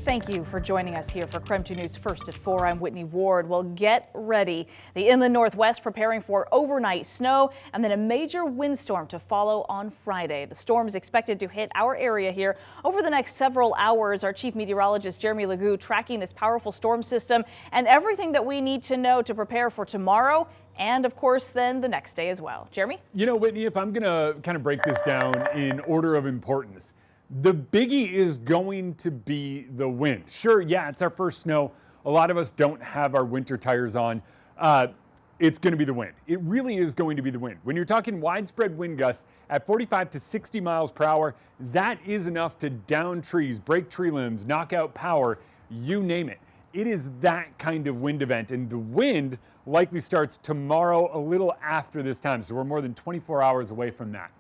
Thank you for joining us here for KREM 2 News First at 4. I'm Whitney Ward. Well, get ready. The inland Northwest preparing for overnight snow and then a major windstorm to follow on Friday. The storm is expected to hit our area here over the next several hours. Our chief meteorologist Jeremy Legoo tracking this powerful storm system and everything that we need to know to prepare for tomorrow and, of course, then the next day as well. Jeremy? You know, Whitney, if I'm going to kind of break this down in order of importance, the biggie is going to be the wind. Sure, yeah, it's our first snow. A lot of us don't have our winter tires on. It's going to be the wind. It really is going to be the wind. When you're talking widespread wind gusts at 45 to 60 miles per hour, that is enough to down trees, break tree limbs, knock out power, you name it. It is that kind of wind event, and the wind likely starts tomorrow a little after this time, so we're more than 24 hours away from that.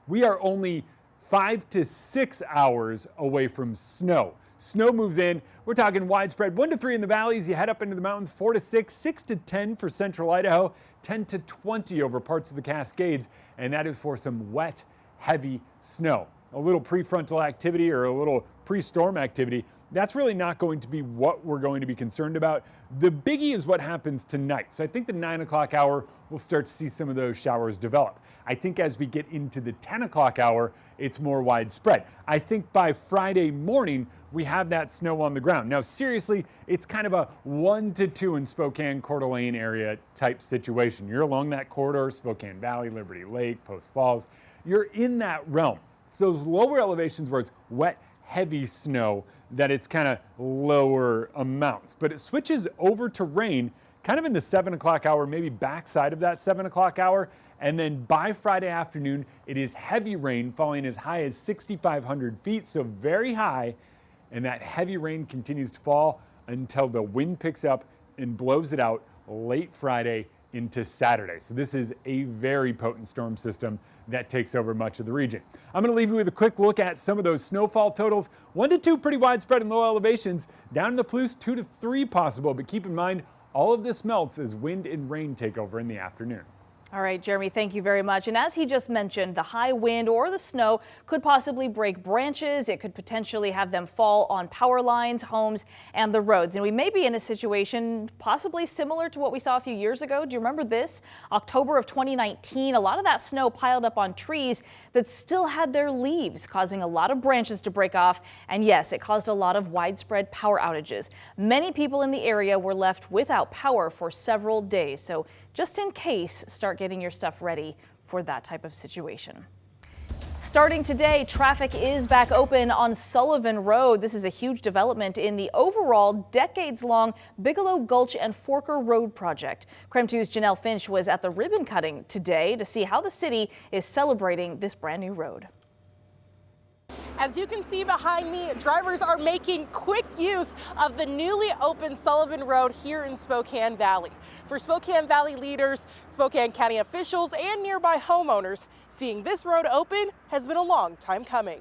We are only 5 to 6 hours away from snow. Snow moves in. We're talking widespread 1 to 3 in the valleys. You head up into the mountains, 4 to 6, 6 to 10 for central Idaho, 10 to 20 over parts of the Cascades, and that is for some wet, heavy snow. A little prefrontal activity or a little pre-storm activity, that's really not going to be what we're going to be concerned about. The biggie is what happens tonight. So I think the 9 o'clock hour, we'll start to see some of those showers develop. I think as we get into the 10 o'clock hour, it's more widespread. I think by Friday morning, we have that snow on the ground. Now, seriously, it's kind of a 1 to 2 in Spokane, Coeur d'Alene area type situation. You're along that corridor, Spokane Valley, Liberty Lake, Post Falls. You're in that realm. It's those lower elevations where it's wet, heavy snow that it's kind of lower amounts. But it switches over to rain kind of in the 7 o'clock hour, maybe backside of that 7 o'clock hour. And then by Friday afternoon, it is heavy rain falling as high as 6,500 feet, so very high. And that heavy rain continues to fall until the wind picks up and blows it out late Friday into Saturday. So this is a very potent storm system that takes over much of the region. I'm going to leave you with a quick look at some of those snowfall totals. 1 to 2 pretty widespread in low elevations. Down in the Palouse, 2 to 3 possible. But keep in mind, all of this melts as wind and rain take over in the afternoon. All right, Jeremy, thank you very much. And as he just mentioned, the high wind or the snow could possibly break branches. It could potentially have them fall on power lines, homes, and the roads. And we may be in a situation possibly similar to what we saw a few years ago. Do you remember this? October of 2019, a lot of that snow piled up on trees that still had their leaves, causing a lot of branches to break off. And yes, it caused a lot of widespread power outages. Many people in the area were left without power for several days. So just in case, start getting your stuff ready for that type of situation. Starting today, traffic is back open on Sullivan Road. This is a huge development in the overall decades-long Bigelow Gulch and Forker Road project. KREM 2's Janelle Finch was at the ribbon cutting today to see how the city is celebrating this brand new road. As you can see behind me, drivers are making quick use of the newly opened Sullivan Road here in Spokane Valley. For Spokane Valley leaders, Spokane-County officials, and nearby homeowners, seeing this road open has been a long time coming.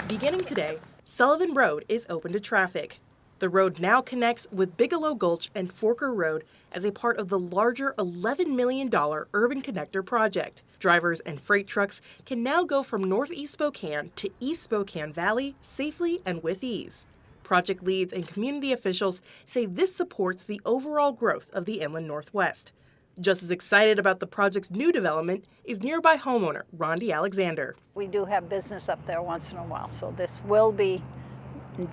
Beginning today, Sullivan Road is open to traffic. The road now connects with Bigelow Gulch and Forker Road as a part of the larger $11 million Urban Connector project. Drivers and freight trucks can now go from Northeast Spokane to East Spokane Valley safely and with ease. Project leads and community officials say this supports the overall growth of the inland Northwest. Just as excited about the project's new development is nearby homeowner Rondi Alexander. We do have business up there once in a while, so this will be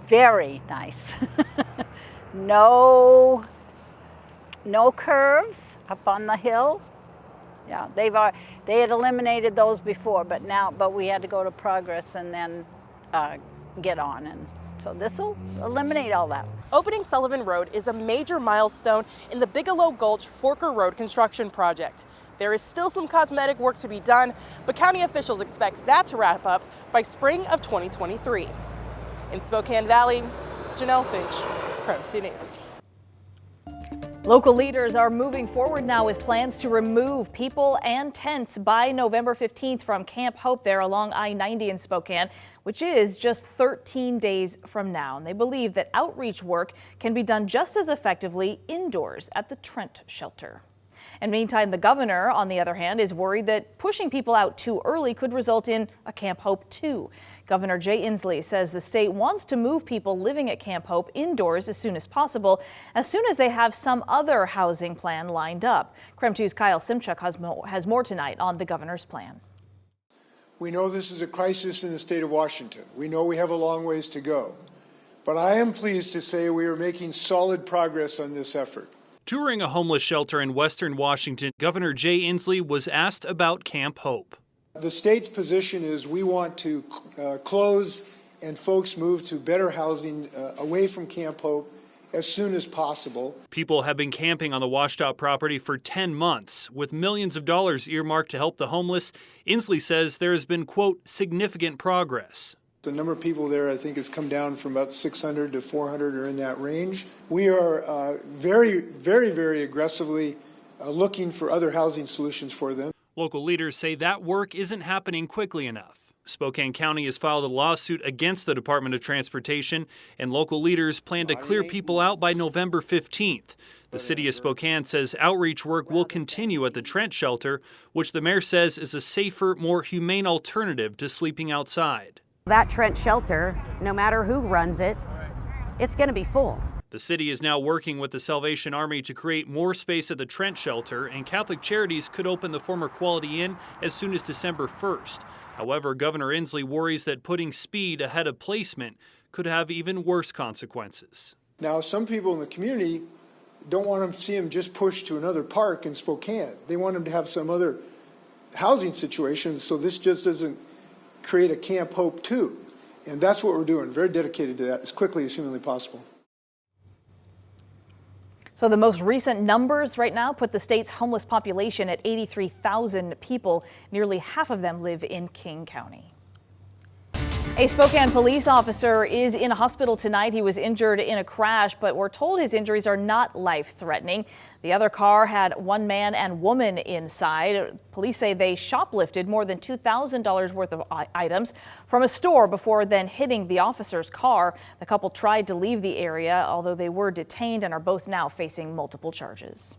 very nice. No curves up on the hill. Yeah, they had eliminated those before, but we had to go to Progress and then get on, and so this will eliminate all that. Opening Sullivan Road is a major milestone in the Bigelow Gulch Forker Road construction project. There is still some cosmetic work to be done, but county officials expect that to wrap up by spring of 2023. In Spokane Valley, Janelle Finch, KREM 2 News. Local leaders are moving forward now with plans to remove people and tents by November 15th from Camp Hope there along I-90 in Spokane, which is just 13 days from now. And they believe that outreach work can be done just as effectively indoors at the Trent shelter. And meantime, the governor, on the other hand, is worried that pushing people out too early could result in a Camp Hope 2. Governor Jay Inslee says the state wants to move people living at Camp Hope indoors as soon as they have some other housing plan lined up. KREM 2's Kyle Simchuk has more tonight on the governor's plan. We know this is a crisis in the state of Washington. We know we have a long ways to go. But I am pleased to say we are making solid progress on this effort. Touring a homeless shelter in Western Washington, Governor Jay Inslee was asked about Camp Hope. The state's position is we want to close and folks move to better housing away from Camp Hope as soon as possible. People have been camping on the washed-out property for 10 months. With millions of dollars earmarked to help the homeless, Inslee says there has been, quote, significant progress. The number of people there, I think, has come down from about 600 to 400 or in that range. We are very aggressively looking for other housing solutions for them. Local leaders say that work isn't happening quickly enough. Spokane-County has filed a lawsuit against the Department of Transportation, and local leaders plan to clear people out by November 15th. The city of Spokane says outreach work will continue at the Trent shelter, which the mayor says is a safer, more humane alternative to sleeping outside. That Trent shelter, no matter who runs it, it's going to be full. The city is now working with the Salvation Army to create more space at the Trent shelter, and Catholic Charities could open the former Quality Inn as soon as December 1st. However, Governor Inslee worries that putting speed ahead of placement could have even worse consequences. Now, some people in the community don't want to see them just pushed to another park in Spokane. They want them to have some other housing situation, so this just doesn't create a Camp Hope 2. And that's what we're doing, very dedicated to that as quickly as humanly possible. So the most recent numbers right now put the state's homeless population at 83,000 people. Nearly half of them live in King County. A Spokane police officer is in a hospital tonight. He was injured in a crash, but we're told his injuries are not life-threatening. The other car had one man and woman inside. Police say they shoplifted more than $2,000 worth of items from a store before then hitting the officer's car. The couple tried to leave the area, although they were detained and are both now facing multiple charges.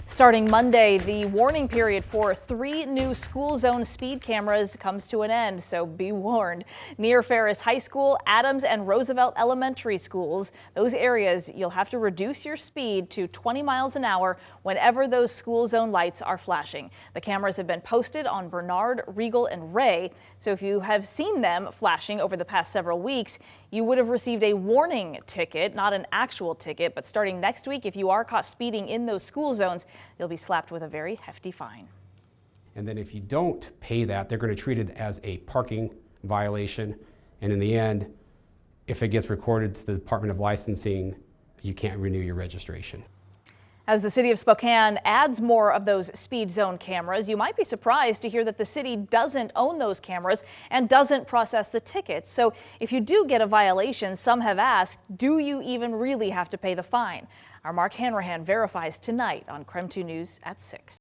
Starting Monday, the warning period for 3 new school zone speed cameras comes to an end, so be warned. Near Ferris High School, Adams and Roosevelt Elementary Schools, those areas, you'll have to reduce your speed to 20 miles an hour whenever those school zone lights are flashing. The cameras have been posted on Bernard, Regal, and Ray, so if you have seen them flashing over the past several weeks, you would have received a warning ticket, not an actual ticket, but starting next week, if you are caught speeding in those school zones, you'll be slapped with a very hefty fine. And then if you don't pay that, they're going to treat it as a parking violation. And in the end, if it gets recorded to the Department of Licensing, you can't renew your registration. As the city of Spokane adds more of those speed zone cameras, you might be surprised to hear that the city doesn't own those cameras and doesn't process the tickets. So if you do get a violation, some have asked, do you even really have to pay the fine? Our Mark Hanrahan verifies tonight on KREM 2 News at 6.